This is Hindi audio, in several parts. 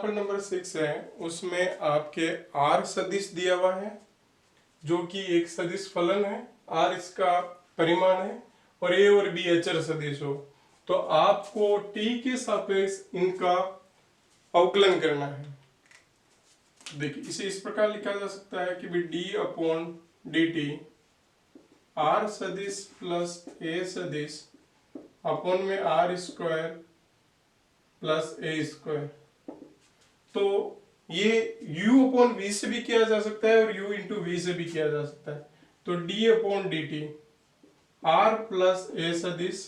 एग्जाम्पल नंबर 6 है, उसमें आपके आर सदिश दिया हुआ है जो कि एक सदिश फलन है। आर इसका परिमाण है और ए और बी अचर सदिश हो, तो आपको टी के सापेक्ष इनका अवकलन करना है। देखिए इसे इस प्रकार लिखा जा सकता है कि D upon D T R सदिश प्लस ए सदिश अपॉन में R square plus A square. तो ये u अपॉन वी से भी किया जा सकता है और u इंटू वी से भी किया जा सकता है। तो d upon D T R plus A सदिश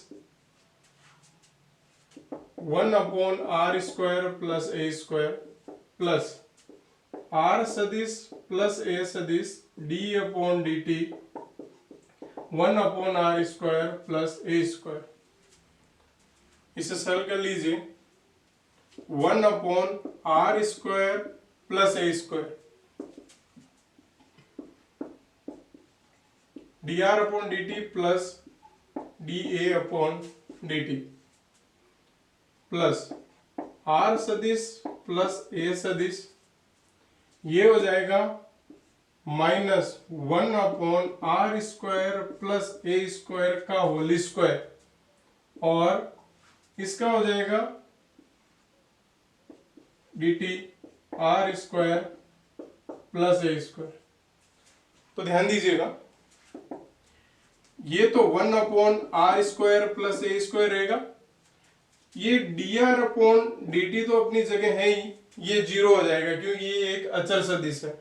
1 upon R square plus A square plus R सदिश प्लस ए सदिश d upon D T 1 upon R square plus A square. इसे सरल कर लीजिए, 1 upon R square plus A square D R upon D T plus D A upon D T plus R सदिश प्लस ए सदिश, ये हो जाएगा minus 1 upon R square plus A square का होल स्क्वायर और इसका हो जाएगा D T R square plus A square. तो ध्यान दीजिएगा, ये तो 1 upon R square plus A square रहेगा, ये D R upon D T तो अपनी जगह है ही, ये जीरो हो जाएगा क्योंकि ये एक अचर सदिश है।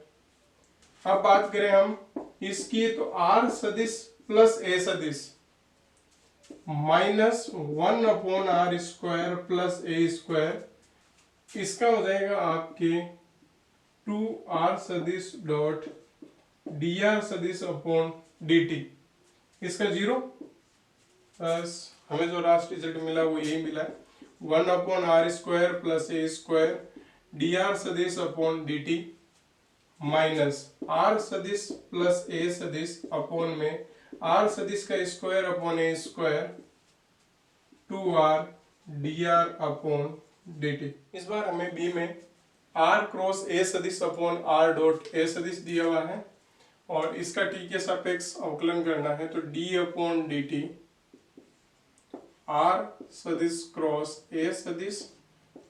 अब बात करें हम इसकी, तो आर सदिश प्लस ए सदिश minus 1 upon R square plus A square, इसका हो जाएगा आपके 2 आर सदिश डॉट डी आर सदिश अपॉन डी टी, इसका जीरो, बस हमें जो लास्ट रिजल्ट मिला वो यही मिला है, 1 upon R square plus A square D R सदिश upon D T minus R सदिश प्लस ए सदिश अपॉन में आर सदिश का square upon A square 2 R D R upon D T. इस बार हमें बी में आर क्रॉस ए सदिश अपॉन आर डॉट ए सदिश दिया हुआ है और इसका टी के सापेक्ष अवकलन करना है। तो D upon D T R सदिश क्रॉस ए सदिश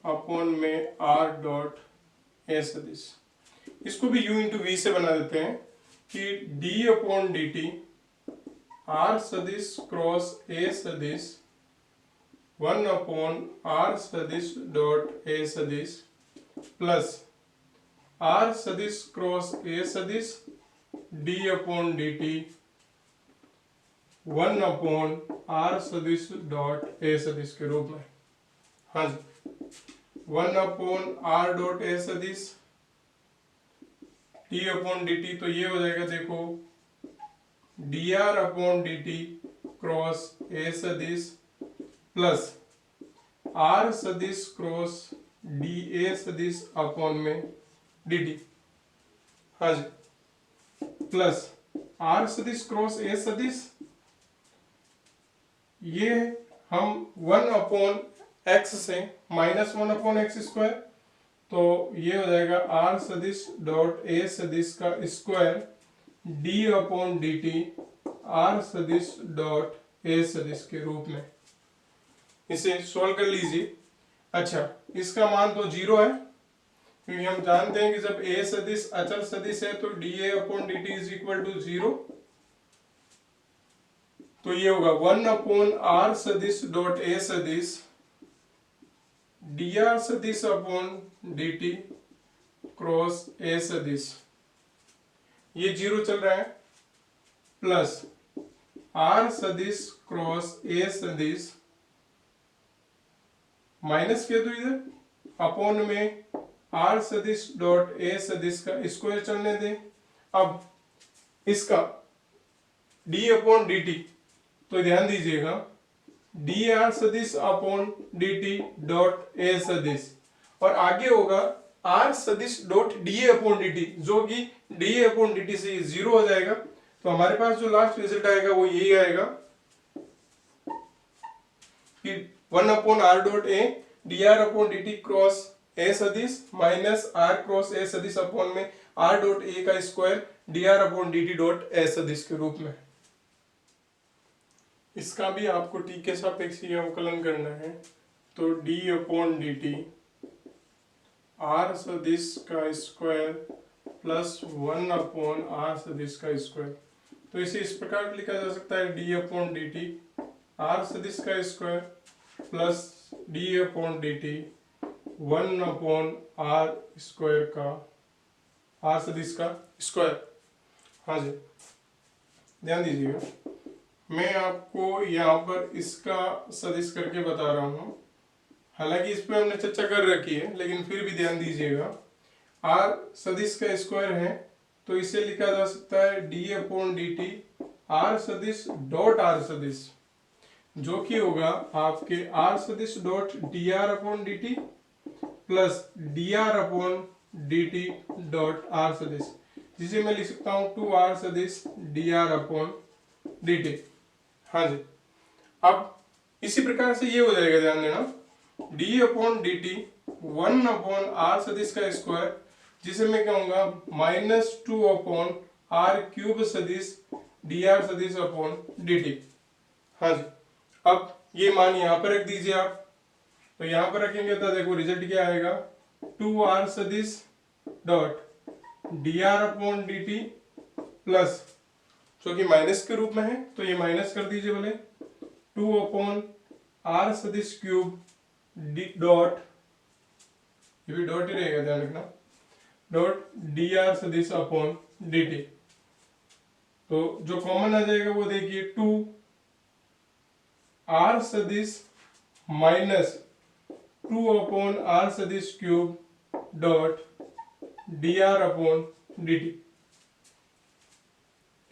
अपॉन में आर डॉट ए सदिश, इसको भी u इंटू वी से बना देते हैं कि d upon D T R सदिश क्रॉस ए सदिश 1 अपॉन आर सदिश डॉट ए सदिश प्लस आर सदिश क्रॉस ए सदिश d upon D T 1 upon R सदिश डॉट ए सदिश के रूप में। हाँ जी, 1 अपॉन आर डॉट ए सदिश टी अपॉन डी टी, तो ये हो जाएगा देखो D R upon D T cross A सदिश प्लस आर सदिश क्रॉस डी ए सदिश अपॉन में डी टी। हाँ जी, प्लस आर सदिश क्रॉस ए सदिश, ये हम 1 अपॉन एक्स से माइनस 1 अपॉन एक्स स्क्वायर, तो ये हो जाएगा आर सदिश डॉट ए सदिश का square D upon D T R सदिश डॉट ए सदिश के रूप में। इसे सॉल्व कर लीजिए। अच्छा, इसका मान तो जीरो है क्योंकि हम जानते हैं कि जब ए सदिश अचर सदिश है तो D A upon D T is equal to zero, तो ये होगा 1 अपॉन आर सदिश डॉट ए सदिश डी आर सदिश upon D T cross A सदिश, ये जीरो चल रहा है, प्लस आर सदिश क्रॉस ए सदिश माइनस किया तो इधर अपॉन में आर सदिश डॉट ए सदिश का स्क्वायर चलने दें। अब इसका डी अपॉन डी टी, तो ध्यान दीजिएगा डी आर सदिश upon D T dot A सदिश और आगे होगा आर सदिश dot D A upon D T, जो कि D A upon D T से जीरो हो जाएगा। तो हमारे पास जो लास्ट रिजल्ट आएगा वो यही आएगा कि 1 upon R dot A D R upon D T cross A सदिश माइनस आर क्रॉस ए सदिश अपॉन में आर डॉट ए का square D R upon D T dot A सदिश के रूप में। इसका भी आपको टी के सापेक्ष ही अवकलन करना है, तो D upon D T R सदिश का स्क्वायर प्लस 1 अपॉन आर सदिश का स्क्वायर। तो इसे इस प्रकार लिखा जा सकता है D upon D T R सदिश का square plus D upon D T 1 upon R square का आर सदिश का स्क्वायर। हाँ जी, ध्यान दीजिएगा, मैं आपको यहाँ पर इसका सदिश करके बता रहा हूँ, हालांकि इस पे हमने चर्चा कर रखी है, लेकिन फिर भी ध्यान दीजिएगा। आर सदिश का स्क्वायर है तो इसे लिखा जा सकता है D upon D T R सदिश डॉट आर सदिश, जो कि होगा आपके आर सदिश dot D R upon D T plus D R upon D T dot are सदिश, जिसे मैं लिख सकता हूं 2r सदिश D R upon D T. हाँ जी, अब इसी प्रकार से ये हो जाएगा, ध्यान देना, D upon D T 1 upon R सदिश का स्क्वायर, जिसे मैं कहूंगा माइनस 2 अपॉन आर क्यूब सदिश डी आर सदिश अपॉन डी टी। हाँ जी, अब ये मान यहाँ पर रख दीजिए आप, तो यहाँ पर रखेंगे तो देखो रिजल्ट क्या आएगा, 2r सदिश dot D R upon D T plus, क्योंकि माइनस के रूप में है तो ये माइनस कर दीजिए भले, 2 अपॉन आर सदिश क्यूब डी डॉट, ये भी डॉट ही रहेगा ध्यान रखना, डॉट डी आर सदिश अपॉन डी टी। तो जो कॉमन आ जाएगा वो देखिए 2 आर सदिश माइनस 2 अपॉन आर सदिश cube dot D R upon D T.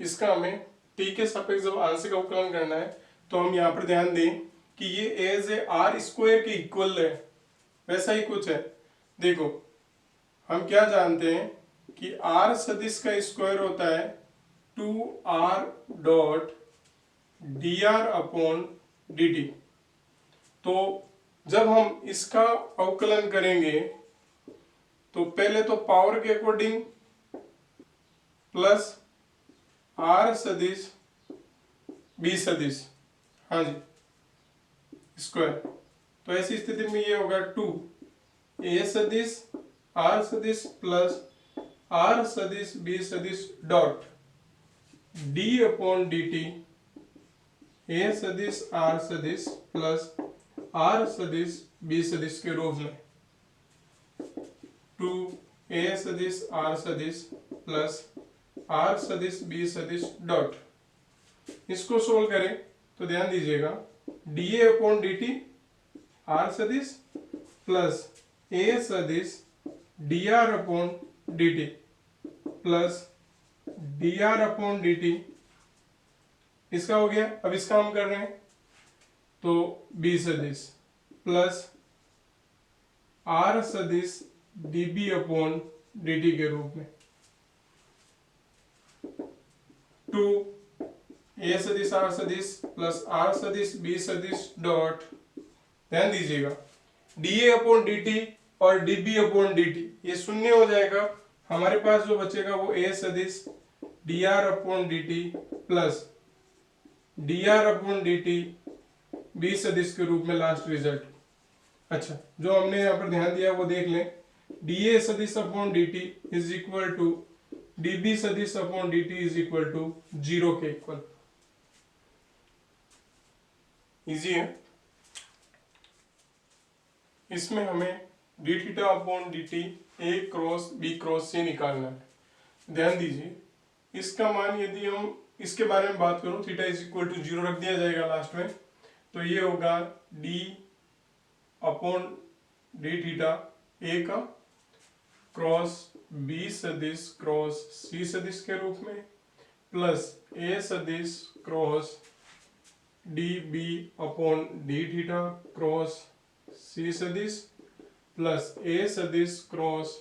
इसका हमें टी के सापेक्ष जब आंशिक अवकलन करना है तो हम यहाँ पर ध्यान दें कि ये एज ए आर स्क्वायर के इक्वल है, वैसा ही कुछ है। देखो हम क्या जानते हैं कि आर सदिश का स्क्वायर होता है 2r dot D R upon D T. तो जब हम इसका अवकलन करेंगे तो पहले तो पावर के अकॉर्डिंग प्लस आर सदिश बी सदिश, हाँ जी, स्क्वायर, तो ऐसी स्थिति में ये होगा 2 ए सदिश आर सदिश प्लस आर सदिश बी सदिश dot D upon D T ए सदिश आर सदिश प्लस आर सदिश बी सदिश के रूप में, 2 ए सदिश आर सदिश प्लस आर सदिश बी सदिश डॉट। इसको सोल्व करें तो ध्यान दीजिएगा, D A upon D T R सदिश प्लस ए सदिश D R upon D T plus D R upon D T, इसका हो गया। अब इसका हम कर रहे हैं तो बी सदिश प्लस आर सदिश D B upon D T के रूप में, 2 ए सदिश आर सदिश प्लस आर सदिश बी सदिश डॉट, ध्यान दीजिएगा, D A upon D T और D B upon D T ये शून्य हो जाएगा, हमारे पास जो बचेगा वो ए सदिश D R upon D T plus D R upon D T B सदिश के रूप में लास्ट रिजल्ट। अच्छा, जो हमने यहाँ पर ध्यान दिया वो देख लें, डी ए सदिश upon D T is equal to D B सदिश upon D T is equal to 0 के इक्वल। इजी है। इसमें हमें D theta upon D T A cross B cross C निकालना है। ध्यान दीजिए, इसका मान यदि हम इसके बारे में बात करूं, थीटा इज इक्वल टू 0 रख दिया जाएगा लास्ट में, तो ये होगा D upon D theta A का क्रॉस बी सदिश क्रॉस सी सदिश के रूप में प्लस ए सदिश cross D B upon D theta cross C सदिश प्लस ए सदिश क्रॉस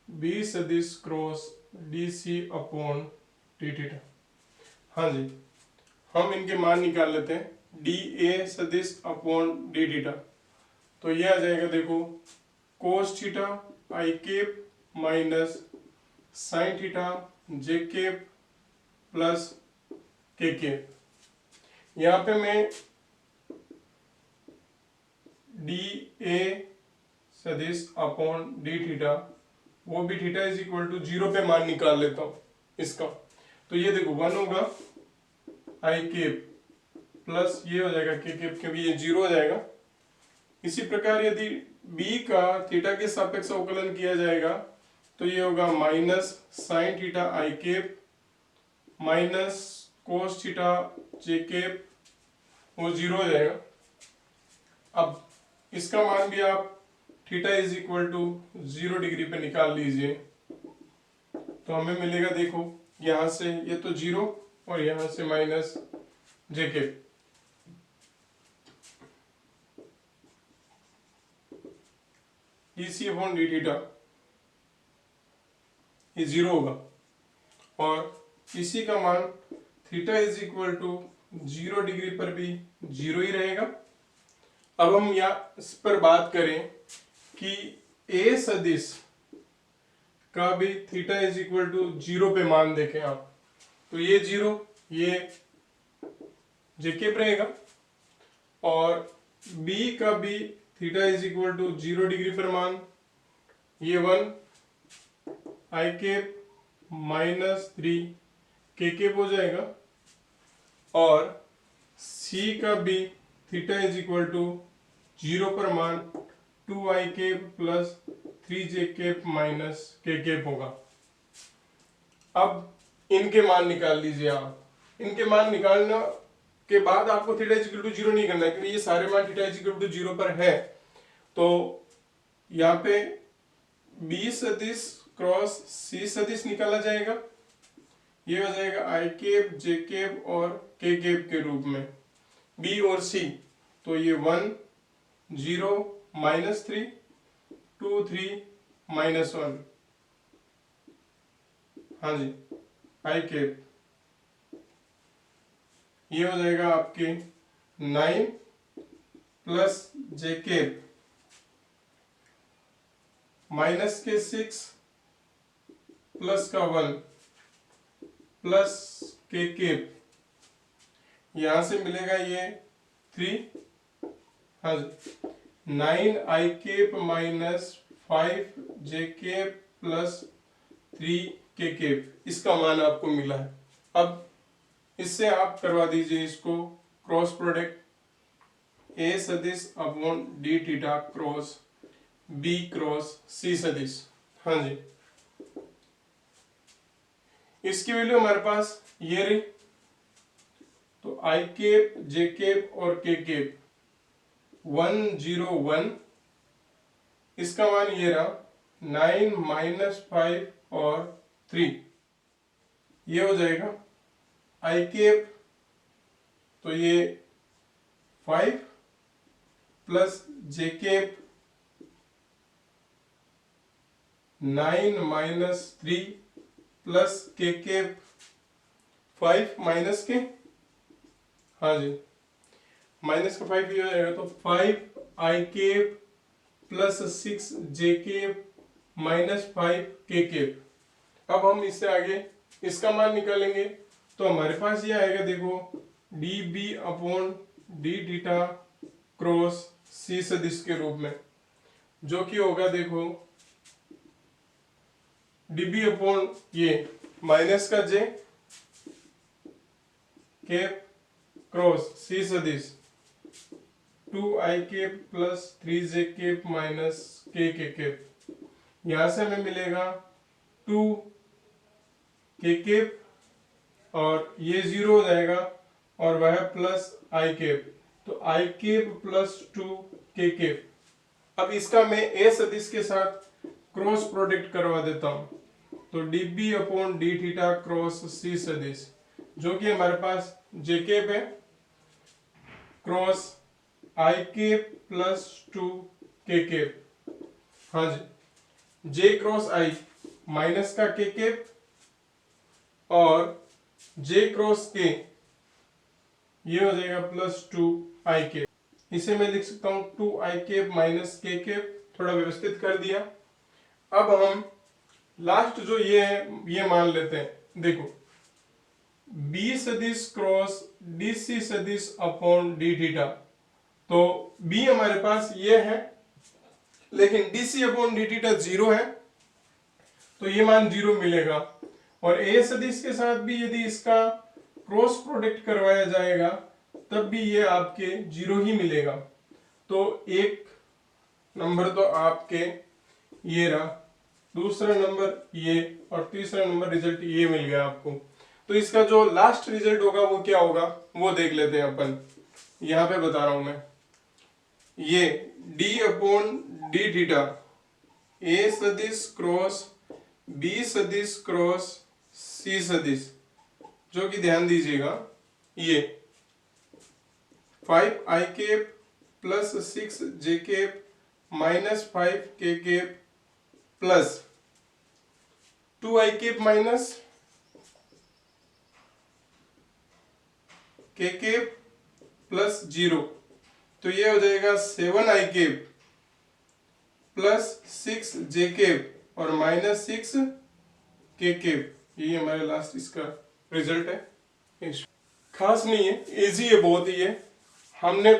बी सदिश cross D C upon D theta. हाँ जी, हम इनके मान निकाल लेते हैं, डी ए सदिश अपॉन डी थीटा, तो ये आ जाएगा, देखो cos theta I cap minus sine theta J cap plus K cap. यहाँ पे मैं डी ए सदिश अपॉन डी थीटा, वो भी थीटा इज इक्वल टू 0 पे मान निकाल लेता हूँ इसका। तो ये देखो 1 होगा आई केप प्लस ये हो जाएगा के केप, क्योंकि ये 0 हो जाएगा। इसी प्रकार यदि b का थीटा के सापेक्ष अवकलन किया जाएगा तो ये होगा minus sine theta I cap minus cos theta J cap, वो 0 हो जाएगा। अब इसका मान भी आप थीटा इज इक्वल टू 0 डिग्री पे निकाल लीजिए, तो हमें मिलेगा, देखो यहां से ये तो 0 और यहां से माइनस जे केप। ईसी अपॉन डी थीटा ये 0 होगा और इसी का मान theta is equal to 0 degree पर भी 0 ही रहेगा। अब हम यहाँ इस पर बात करें कि ए सदिश का भी थीटा इज इक्वल टू 0 पे मान देखें आप, तो ये 0 ये जेकेप रहेगा और बी का भी theta is equal to 0 degree पर मान ये 1 आई केप माइनस 3 के केप हो जाएगा और सी का भी थीटा इज इक्वल टू 0 पर मान 2 I cap plus 3 J cap minus K cap होगा। अब इनके मान निकाल लीजिए आप। इनके मान निकालना के बाद आपको थीटा इज इक्वल टू 0 नहीं करना है, क्योंकि ये सारे मान थीटा इज इक्वल टू 0 पर है। तो यहाँ पे बी सदिश क्रॉस सी सदिश निकाला जाएगा, ये हो जाएगा आई केप जे केप और के केप के रूप में बी और सी। तो ये 1 0 माइनस 3 2 3 माइनस 1, हाँ जी आई केप, ये हो जाएगा आपके 9 प्लस जे केप माइनस के 6 प्लस का 1 प्लस के केप, यहां से मिलेगा ये 3, हाँ जी 9 I cap minus 5 J cap plus 3 K cap, इसका मान आपको मिला है। अब इससे आप करवा दीजिए इसको क्रॉस प्रोडक्ट ए सदिश upon D theta cross B cross C सदिश, हाँ जी इसकी वैल्यू हमारे पास ये रही। तो आई केप जे केप और के केप 1 0 1, इसका मान ये रहा 9 माइनस 5 और 3, ये हो जाएगा आई केप, तो ये 5 plus J cap 9 minus 3 plus K cap 5 minus K, हाँ जी माइनस का 5 ये हो जाएगा, तो 5 I cap plus 6 J cap minus 5 K cap. अब हम इससे आगे इसका मान निकालेंगे, तो हमारे पास ये आएगा, देखो D B upon D theta cross C सदिश के रूप में, जो कि होगा देखो डी बी अपॉन ये माइनस का जे केप क्रॉस सी सदिश 2 I cap plus 3 J cap minus K cap, यहां से हमें मिलेगा 2 के केप और ये 0 हो जाएगा और वह प्लस आई केप, तो आई केप प्लस 2 के केप। अब इसका मैं ए सदिश के साथ क्रॉस प्रोडक्ट करवा देता हूं, तो D B upon D theta cross C सदिश, जो कि हमारे पास जे केप है cross I cap plus 2 K cap, हाँ जी जे क्रॉस आई माइनस का के केप और जे क्रॉस के ये हो जाएगा प्लस 2 आई केप। इसे मैं लिख सकता हूं 2 I cap minus K cap, थोड़ा व्यवस्थित कर दिया। अब हम लास्ट जो ये है ये मान लेते हैं। देखो b सदिश क्रॉस dc सदिश अपॉन d थीटा, तो b हमारे पास ये है, लेकिन dc अपॉन d थीटा 0 है, तो ये मान 0 मिलेगा। और a सदिश के साथ भी यदि इसका क्रॉस प्रोडक्ट करवाया जाएगा तब भी ये आपके 0 ही मिलेगा। तो एक नंबर तो आपके ये रहा, दूसरा नंबर ये, और तीसरा नंबर रिजल्ट ये मिल गया आपको। तो इसका जो लास्ट रिजल्ट होगा वो क्या होगा वो देख लेते हैं अपन। यहां पे बता रहा हूं मैं, ये d upon D theta a सदिश क्रॉस b सदिश क्रॉस c सदिश, जो कि ध्यान दीजिएगा ये 5i cap plus 6j cap minus 5k cap plus 2i cap minus k cap plus 0, तो ये हो जाएगा 7i cap plus 6j cap और माइनस 6k कैप। ये हमारे लास्ट इसका रिजल्ट है। खास नहीं है, इजी है, बहुत ही है। हमने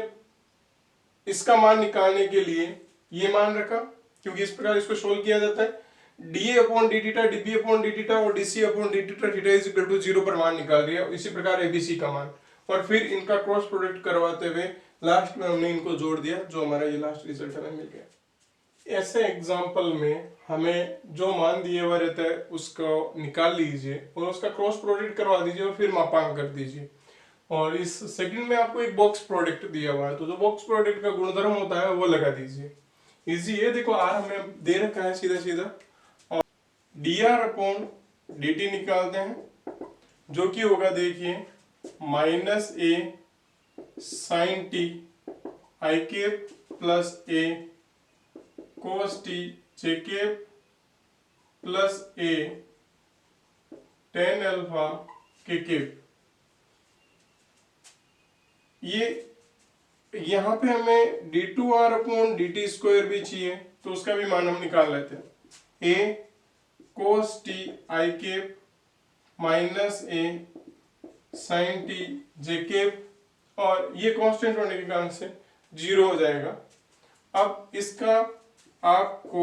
इसका मान निकालने के लिए ये मान रखा, क्योंकि इस प्रकार इसको सोल्व किया जाता है। D upon D theta, D B upon D theta और D C upon D theta, theta is equal to 0 पर मान निकाल दिया। इसी प्रकार एबीसी का मान, और फिर इनका क्रॉस प्रोडक्ट करवाते हुए लास्ट में हमने इनको जोड़ दिया, जो हमारा ये लास्ट रिजल्ट हमें मिल गया। ऐसे एग्जाम्पल में हमें जो मान दिए हुआ रहता है उसको निकाल लीजिए और उसका क्रॉस प्रोडक्ट करवा दीजिए और फिर मापांक कर दीजिए। और इस सेकंड में आपको एक बॉक्स प्रोडक्ट दिया हुआ है, तो जो बॉक्स प्रोडक्ट का गुणधर्म होता है वो लगा दीजिए। इजी है, देखो आर हमें दे रखा है सीधा सीधा, और D R upon D T निकालते हैं, जो कि होगा देखिए minus A sine T I cap plus A cos T J cap plus A tan alpha K cap. ये यहाँ पे हमें D two R upon D T square भी चाहिए, तो उसका भी मान हम निकाल लेते हैं। A cos T I cap minus A sine T J cap, और ये कांस्टेंट होने के कारण से 0 हो जाएगा। अब इसका आपको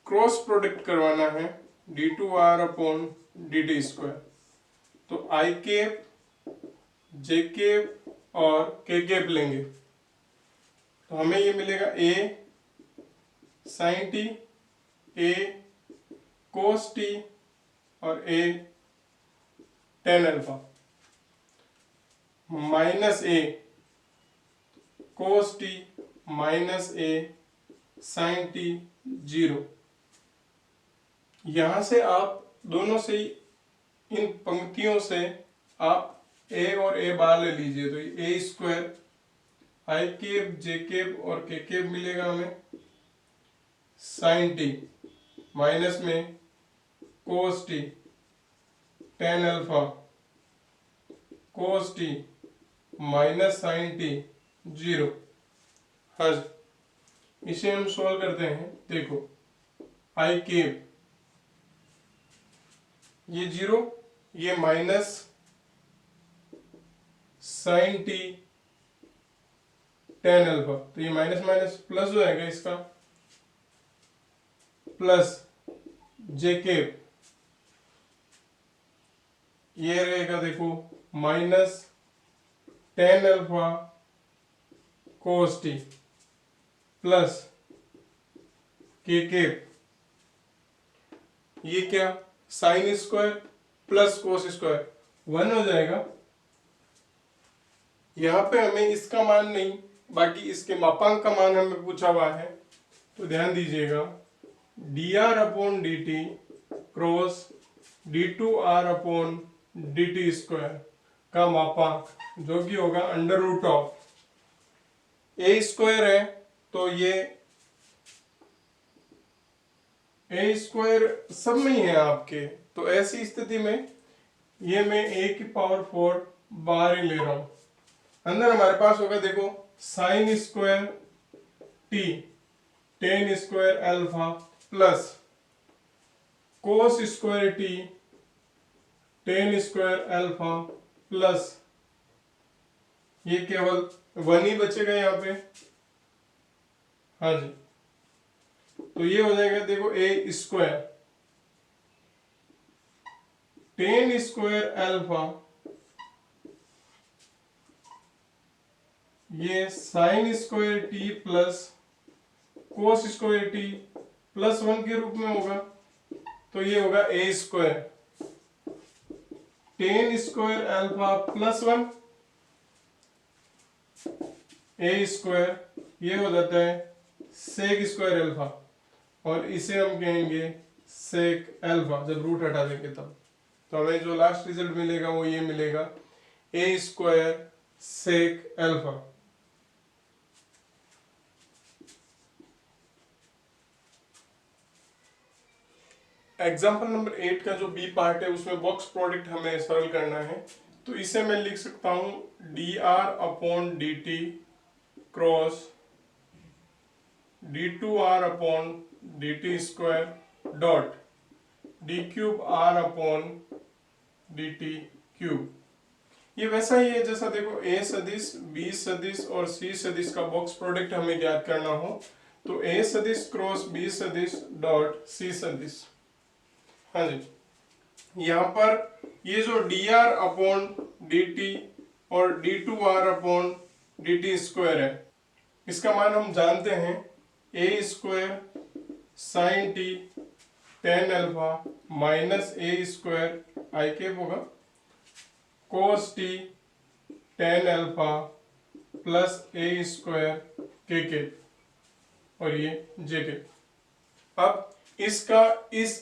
क्रॉस प्रोडक्ट करवाना है D two R upon D T square, तो आई कैप जे कैप और के कैप लेंगे, तो हमें ये मिलेगा ए साइन टी, ए कोस टी और ए tan alpha, minus A cos T minus A sine T 0। यहां से आप दोनों से ही, इन पंक्तियों से आप ए और ए बाहर ले लीजिए, तो A square I cap J cap और के कैप मिलेगा हमें, साइन टी माइनस में cos T tan alpha cos T minus sine T 0। हज इसे हम सॉल्व करते हैं। देखो आई कैप ये 0, ये minus sine T tan alpha, तो ये माइनस माइनस प्लस हो जाएगा इसका, प्लस जे कैप ये रहेगा देखो minus ten alpha cos T plus के कैप, ये क्या sine square plus cos square 1 हो जाएगा। यहाँ पे हमें इसका मान नहीं, बाकी इसके मापांक का मान हमें पूछा हुआ है, तो ध्यान दीजिएगा D R upon D T cross D two R upon D T square का मापांक, जो कि होगा under root of A square है, तो ये ए स्क्वायर सब में ही है आपके, तो ऐसी स्थिति में ये मैं ए की पावर 4 बाहर ही ले रहा हूं। अंदर हमारे पास होगा देखो sign square T ten square alpha plus cos square T ten square alpha plus, ये केवल वन ही बचेगा यहाँ पे। हाँ जी, तो ये हो जाएगा देखो A square tan square alpha, ये sine square T plus cos square T plus one के रूप में होगा, तो ये होगा A square tan square alpha plus one A square, ये हो जाता है सेक स्क्वायर अल्फा, और इसे हम कहेंगे सेक अल्फा जब रूट हटा देंगे तब। तो हमें जो लास्ट रिजल्ट मिलेगा वो ये मिलेगा A square sec alpha. Example number 8 का जो बी पार्ट है उसमें बॉक्स प्रोडक्ट हमें सरल करना है, तो इसे मैं लिख सकता हूं D R upon D T cross D two R upon D T square dot D cube R upon D T cube. ये वैसा ही है जैसा देखो ए सदिश बी सदिश और सी सदिश का बॉक्स प्रोडक्ट हमें ज्ञात करना हो, तो ए सदिश क्रॉस बी सदिश डॉट सी सदिश। हाँ जी, यहाँ पर ये जो D R upon D T और D two R upon D T square है, इसका मान हम जानते हैं A square sine T tan alpha minus A square I cap होगा cos T tan alpha plus A square K cap और ये जे कैप। अब इसका इस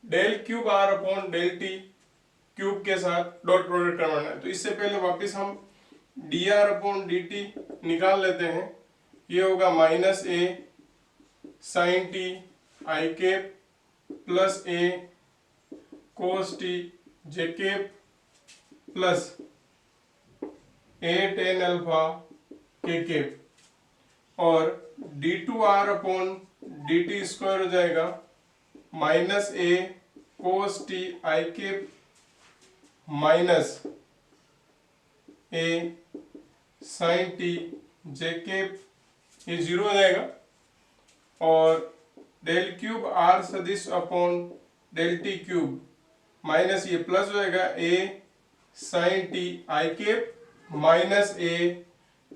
del cube R upon del T cube के साथ डॉट प्रोडक्ट करवाना है, तो इससे पहले वापस हम D R upon D T निकाल लेते हैं। ये होगा minus A sine T I cap plus A cos T J cap plus A tan alpha K cap, और D two R upon D T square हो जाएगा minus A cos T I cap minus A sine T J cap, ये जीरो हो जाएगा, और डेल क्यूब आर सदिश upon del T cube minus ये प्लस हो जाएगा A sine T I cap minus A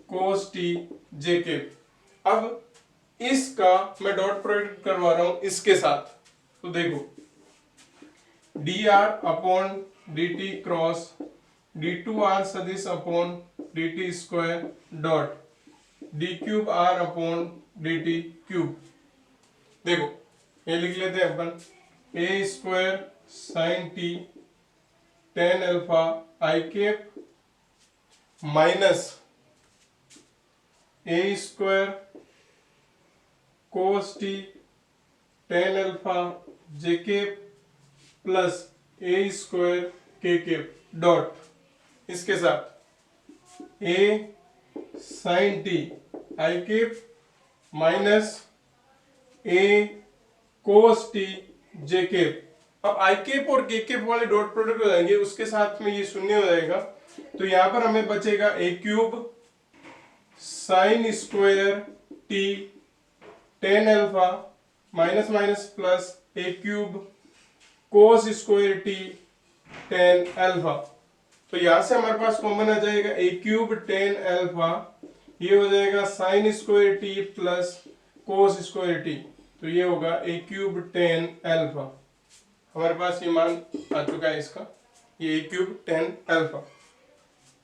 cos T J cap. अब इसका मैं डॉट प्रोडक्ट करवा रहा हूं इसके साथ, तो देखो D R upon D T cross D two R सदिश upon D T square dot D cube R upon D T cube. देखो ये लिख लेते हैं अपन A square sine T tan alpha I cap minus A square cos T tan alpha J cap plus A square K cap dot इसके साथ A sine T I cap minus A cos T J cap. अब आई कैप और के कैप वाले डॉट प्रोडक्ट हो जाएंगे, उसके साथ में ये शून्य हो जाएगा, तो यहां पर हमें बचेगा A cube sine square T tan alpha minus minus plus A cube cos square T tan alpha. तो यहां से हमारे पास कॉमन आ जाएगा ए क्यूब टेन अल्फा, ये हो जाएगा sign square T plus cos square T, तो ये होगा ए क्यूब टेन अल्फा। हमारे पास ये मान आ चुका है इसका, ये ए क्यूब टेन अल्फा।